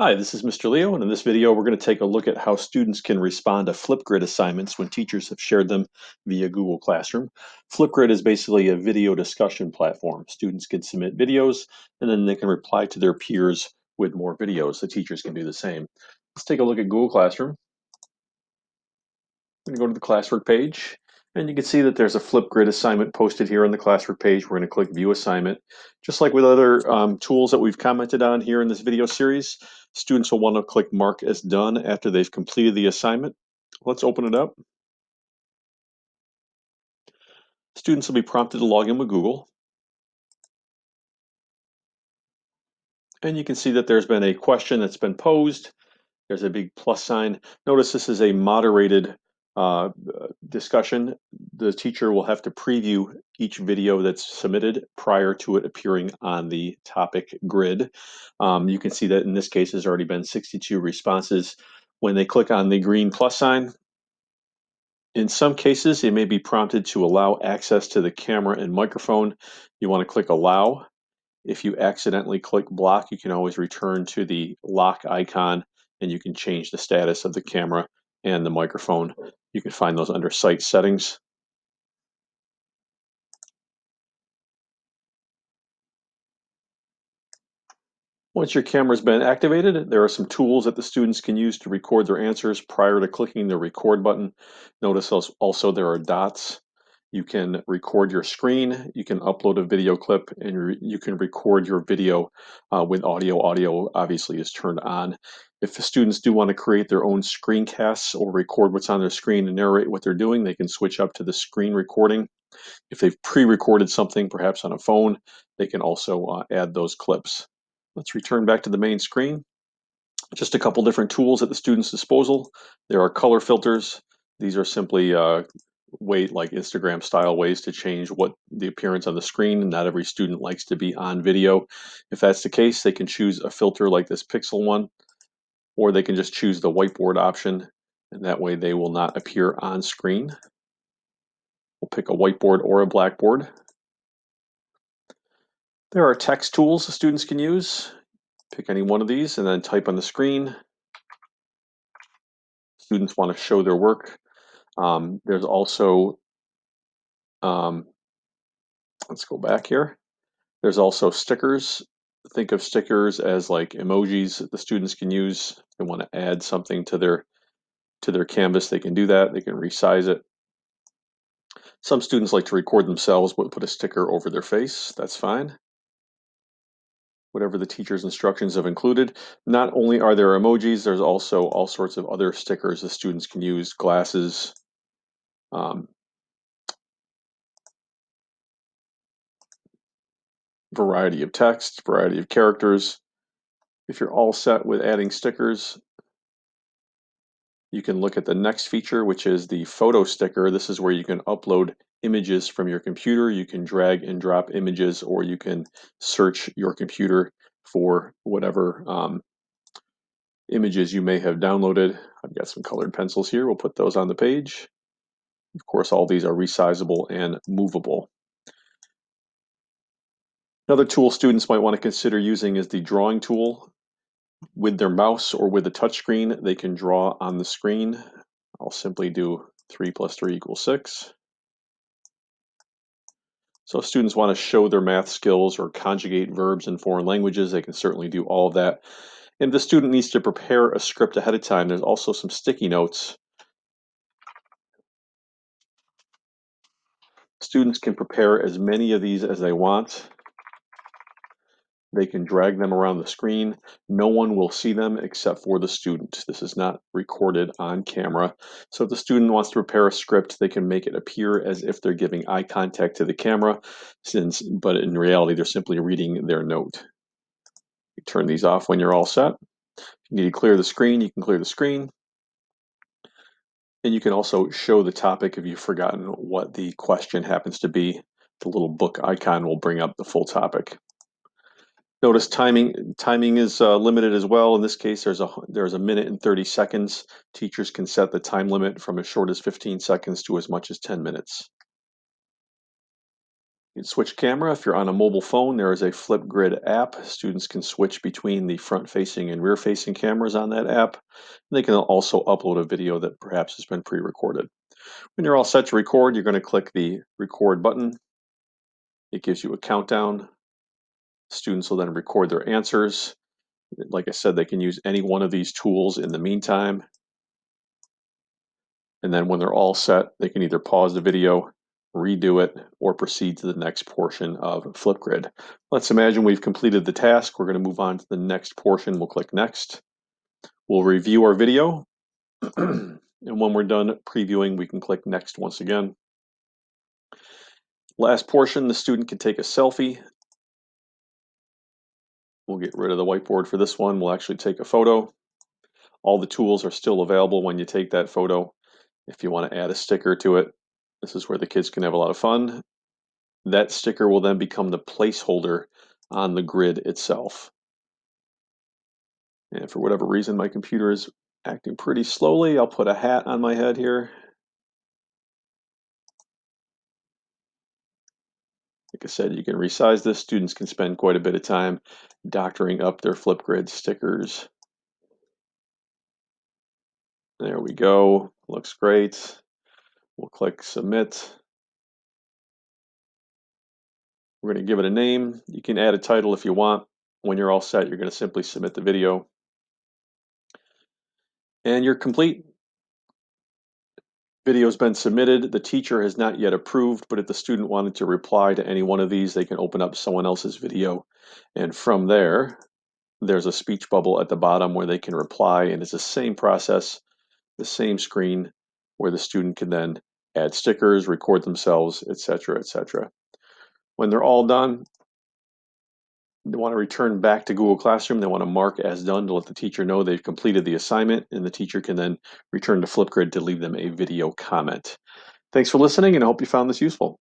Hi, this is Mr. Leo, and in this video, we're going to take a look at how students can respond to Flipgrid assignments when teachers have shared them via Google Classroom. Flipgrid is basically a video discussion platform. Students can submit videos, and then they can reply to their peers with more videos. The teachers can do the same. Let's take a look at Google Classroom. I'm going to go to the classwork page, and you can see that there's a Flipgrid assignment posted here on the classwork page. We're going to click View Assignment. Just like with other tools that we've commented on here in this video series, students will want to click Mark as Done after they've completed the assignment. Let's open it up. Students will be prompted to log in with Google. And you can see that there's been a question that's been posed. There's a big plus sign. Notice this is a moderated uh, discussion. The teacher will have to preview each video that's submitted prior to it appearing on the topic grid. You can see that in this case, there's already been 62 responses. When they click on the green plus sign, in some cases, they may be prompted to allow access to the camera and microphone. You want to click Allow. If you accidentally click block, you can always return to the lock icon and you can change the status of the camera and the microphone. You can find those under Site Settings. Once your camera's been activated, there are some tools that the students can use to record their answers prior to clicking the record button. Notice also there are dots. You can record your screen, you can upload a video clip, and you can record your video with audio. Audio obviously is turned on. If the students do want to create their own screencasts or record what's on their screen and narrate what they're doing, they can switch up to the screen recording. If they've pre-recorded something, perhaps on a phone, they can also add those clips. Let's return back to the main screen. Just a couple different tools at the student's disposal. There are color filters. These are simply like Instagram style ways to change what the appearance on the screen. Not every student likes to be on video. If that's the case, they can choose a filter like this pixel one, or they can just choose the whiteboard option, and that way they will not appear on screen. We'll pick a whiteboard or a blackboard. There are text tools the students can use. Pick any one of these and then type on the screen. Students want to show their work. There's also, let's go back here. There's also stickers. Think of stickers as like emojis that the students can use. If they want to add something to their canvas, they can do that. They can resize it. Some students like to record themselves but put a sticker over their face. That's fine. Whatever the teacher's instructions have included. Not only are there emojis, there's also all sorts of other stickers the students can use, glasses, variety of text, variety of characters. If you're all set with adding stickers, you can look at the next feature, which is the photo sticker. This is where you can upload images from your computer. You can drag and drop images, or you can search your computer for whatever images you may have downloaded. I've got some colored pencils here. We'll put those on the page. Of course, all these are resizable and movable. Another tool students might want to consider using is the drawing tool. With their mouse or with a touchscreen, they can draw on the screen. I'll simply do 3 plus 3 equals 6. So if students want to show their math skills or conjugate verbs in foreign languages, they can certainly do all of that. And if the student needs to prepare a script ahead of time, there's also some sticky notes. Students can prepare as many of these as they want. They can drag them around the screen. No one will see them except for the student. This is not recorded on camera. So if the student wants to prepare a script, they can make it appear as if they're giving eye contact to the camera, but in reality, they're simply reading their note. You turn these off when you're all set. If you need to clear the screen, you can clear the screen. And you can also show the topic if you've forgotten what the question happens to be. The little book icon will bring up the full topic. Notice timing is limited as well. In this case, there's a minute and 30 seconds. Teachers can set the time limit from as short as 15 seconds to as much as 10 minutes. You can switch camera. If you're on a mobile phone, there is a Flipgrid app. Students can switch between the front-facing and rear-facing cameras on that app. They can also upload a video that perhaps has been pre-recorded. When you're all set to record, you're going to click the record button. It gives you a countdown. Students will then record their answers. Like I said, they can use any one of these tools in the meantime. And then when they're all set, they can either pause the video, redo it, or proceed to the next portion of Flipgrid. Let's imagine we've completed the task. We're going to move on to the next portion. We'll click Next. We'll review our video. And when we're done previewing, we can click Next once again. Last portion, the student can take a selfie. We'll get rid of the whiteboard for this one. We'll actually take a photo. All the tools are still available when you take that photo. If you want to add a sticker to it, this is where the kids can have a lot of fun. That sticker will then become the placeholder on the grid itself. And for whatever reason, my computer is acting pretty slowly. I'll put a hat on my head here. Like I said, you can resize this. Students can spend quite a bit of time doctoring up their Flipgrid stickers. There we go. Looks great. We'll click Submit. We're going to give it a name. You can add a title if you want. When you're all set, you're going to simply submit the video. And you're complete. Video's been submitted. The teacher has not yet approved, but if the student wanted to reply to any one of these, they can open up someone else's video. And from there, there's a speech bubble at the bottom where they can reply, and it's the same process, the same screen, where the student can then add stickers, record themselves, etc., etc. When they're all done, they want to return back to Google Classroom. They want to mark as done to let the teacher know they've completed the assignment, and the teacher can then return to Flipgrid to leave them a video comment. Thanks for listening, and I hope you found this useful.